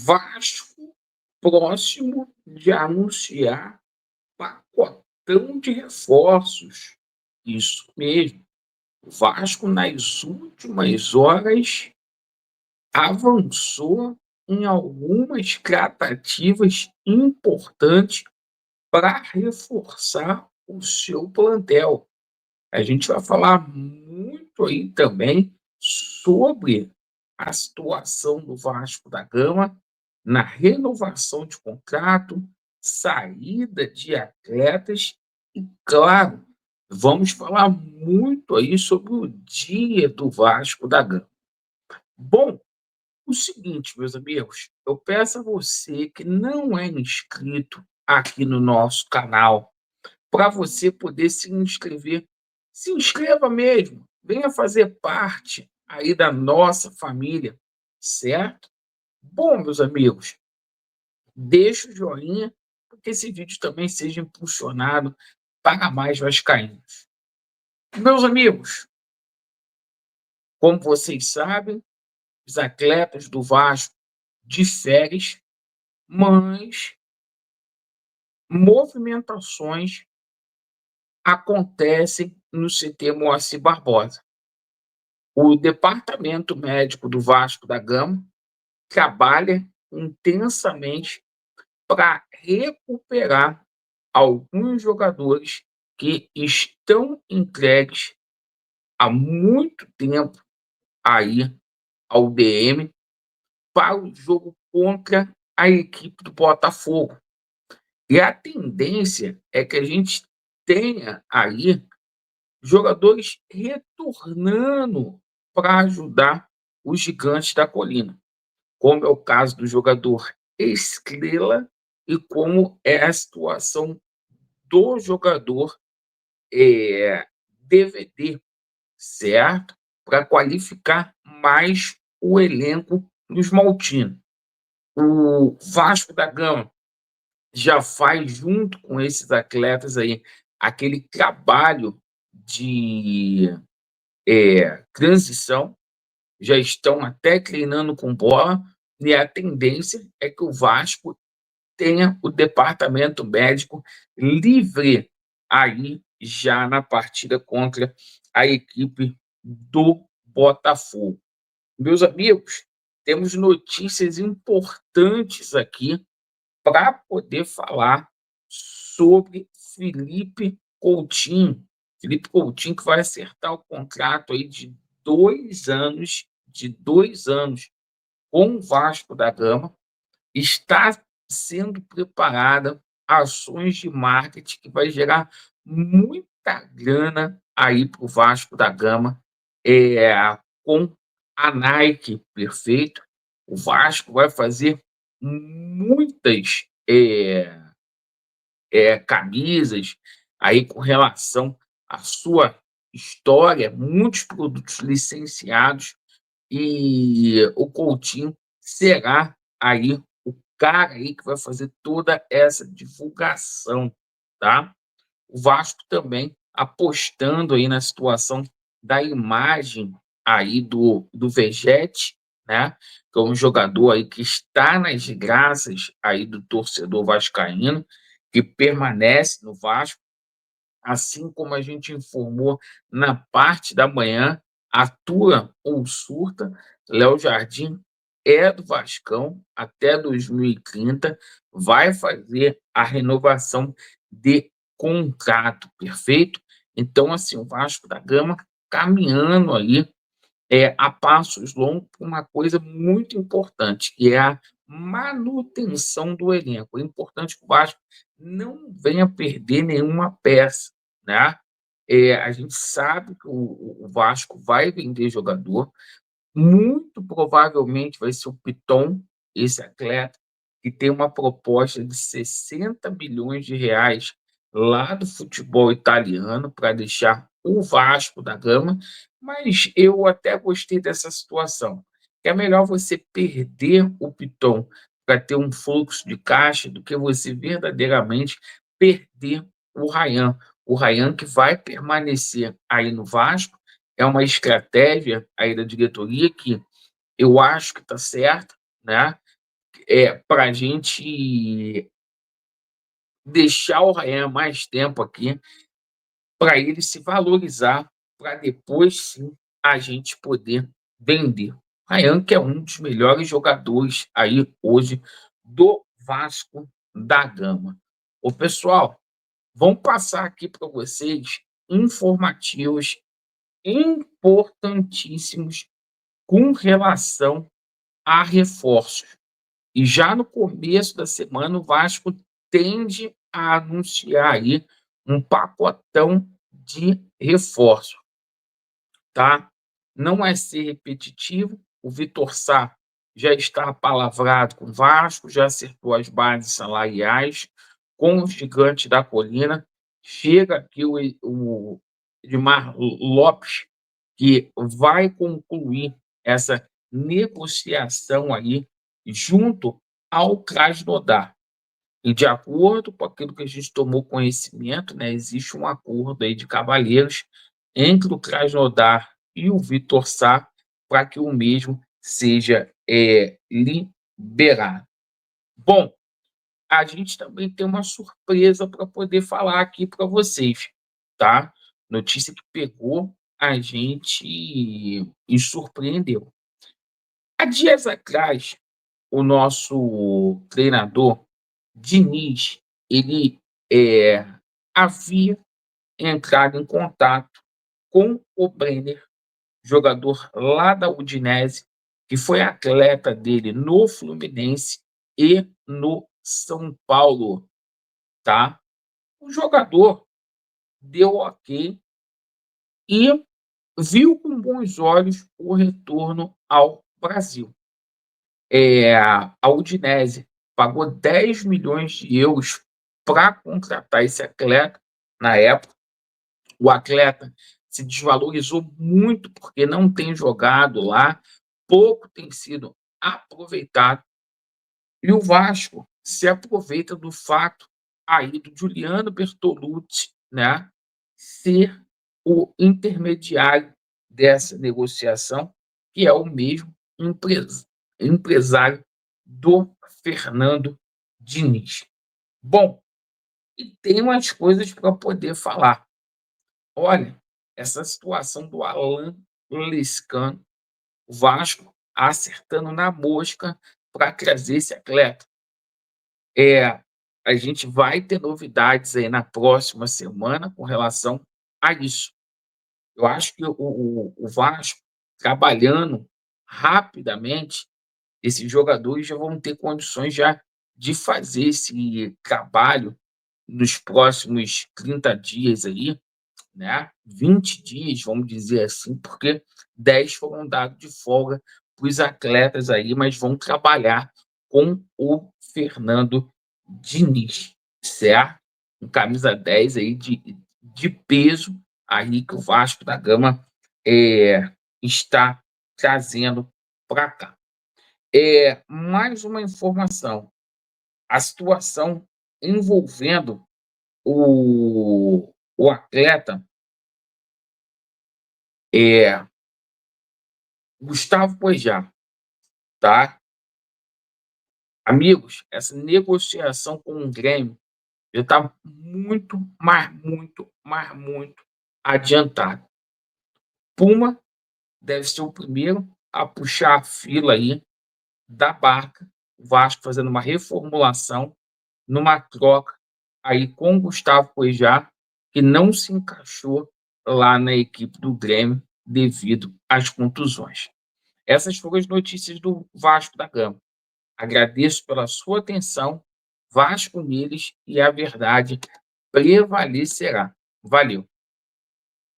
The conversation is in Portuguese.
Vasco próximo de anunciar pacotão de reforços. Isso mesmo. O Vasco, nas últimas horas, avançou em algumas tratativas importantes para reforçar o seu plantel. A gente vai falar muito aí também sobre a situação do Vasco da Gama na renovação de contrato, saída de atletas e, claro, vamos falar muito aí sobre o dia do Vasco da Gama. Bom, o seguinte, meus amigos, eu peço a você que não é inscrito aqui no nosso canal, para você poder se inscrever. Se inscreva mesmo, venha fazer parte aí da nossa família, certo? Bom, meus amigos, deixa o joinha, porque esse vídeo também seja impulsionado para mais vascaínos. Meus amigos, como vocês sabem, os atletas do Vasco de férias, mas movimentações acontecem no CT Moacir Barbosa. O departamento médico do Vasco da Gama trabalha intensamente para recuperar alguns jogadores que estão entregues há muito tempo aí ao DM para o jogo contra a equipe do Botafogo. E a tendência é que a gente tenha aí jogadores retornando para ajudar os gigantes da colina, como é o caso do jogador Estrela e como é a situação do jogador DVD, certo? Para qualificar mais o elenco dos Maltinos. O Vasco da Gama já faz, junto com esses atletas aí, aquele trabalho de transição, já estão até treinando com bola, e a tendência é que o Vasco tenha o departamento médico livre aí já na partida contra a equipe do Botafogo. Meus amigos, temos notícias importantes aqui para poder falar sobre Felipe Coutinho. Felipe Coutinho, que vai acertar o contrato aí de 2 anos com o Vasco da Gama, está sendo preparada ações de marketing que vai gerar muita grana aí para o Vasco da Gama, com a Nike, perfeito. O Vasco vai fazer muitas camisas aí com relação à sua história, muitos produtos licenciados, e o Coutinho será aí o cara aí que vai fazer toda essa divulgação, tá? O Vasco também apostando aí na situação da imagem aí do Vegetti, né? Que é um jogador aí que está nas graças aí do torcedor vascaíno, que permanece no Vasco, assim como a gente informou na parte da manhã, atua ou surta, Léo Jardim é do Vascão até 2030, vai fazer a renovação de contrato, perfeito? Então, assim, o Vasco da Gama caminhando aí a passos longos para uma coisa muito importante, que é a manutenção do elenco. É importante que o Vasco não venha perder nenhuma peça, né? A gente sabe que o Vasco vai vender jogador, muito provavelmente vai ser o Piton, esse atleta, que tem uma proposta de 60 milhões de reais lá do futebol italiano para deixar o Vasco da Gama, mas eu até gostei dessa situação, que é melhor você perder o Piton para ter um fluxo de caixa do que você verdadeiramente perder o Ryan. O Ryan que vai permanecer aí no Vasco, é uma estratégia aí da diretoria que eu acho que está certa, né? para a gente deixar o Ryan mais tempo aqui, para ele se valorizar, para depois sim a gente poder vender. O Ryan, que é um dos melhores jogadores aí hoje do Vasco da Gama. Ô pessoal, vamos passar aqui para vocês informativos importantíssimos com relação a reforços. E já no começo da semana, o Vasco tende a anunciar aí um pacotão de reforço, tá? Não é ser repetitivo, o Vitor Sá já está apalavrado com o Vasco, já acertou as bases salariais com o gigante da colina. Chega aqui o Edmar Lopes, que vai concluir essa negociação aí junto ao Krasnodar. E de acordo com aquilo que a gente tomou conhecimento, né, existe um acordo aí de cavalheiros entre o Krasnodar e o Vitor Sá para que o mesmo seja liberado. Bom, a gente também tem uma surpresa para poder falar aqui para vocês, tá? Notícia que pegou a gente e surpreendeu. Há dias atrás, o nosso treinador, Diniz, ele havia entrado em contato com o Brenner, jogador lá da Udinese, que foi atleta dele no Fluminense e no São Paulo, tá? O jogador deu ok e viu com bons olhos o retorno ao Brasil. A Udinese pagou 10 milhões de euros para contratar esse atleta. Na época, o atleta se desvalorizou muito porque não tem jogado lá, pouco tem sido aproveitado. E o Vasco se aproveita do fato aí do Giuliano Bertolucci, né, ser o intermediário dessa negociação, que é o mesmo empresário do Fernando Diniz. Bom, e tem umas coisas para poder falar. Olha, essa situação do Alan Liscano, o Vasco acertando na mosca para trazer esse atleta. A gente vai ter novidades aí na próxima semana com relação a isso. Eu acho que o Vasco, trabalhando rapidamente, esses jogadores já vão ter condições já de fazer esse trabalho nos próximos 30 dias aí, né? 20 dias, vamos dizer assim, porque 10 foram dados de folga para os atletas aí, mas vão trabalhar com o Fernando Diniz, certo? Um camisa 10 aí de peso aí que o Vasco da Gama está trazendo para cá. Mais uma informação, a situação envolvendo o atleta Gustavo Poyet, tá? Amigos, essa negociação com o Grêmio já está muito, mas muito, mas muito adiantada. Puma deve ser o primeiro a puxar a fila aí da barca, o Vasco fazendo uma reformulação numa troca aí com o Gustavo Poyet, que não se encaixou lá na equipe do Grêmio devido às contusões. Essas foram as notícias do Vasco da Gama. Agradeço pela sua atenção. Vasco neles e a verdade prevalecerá. Valeu.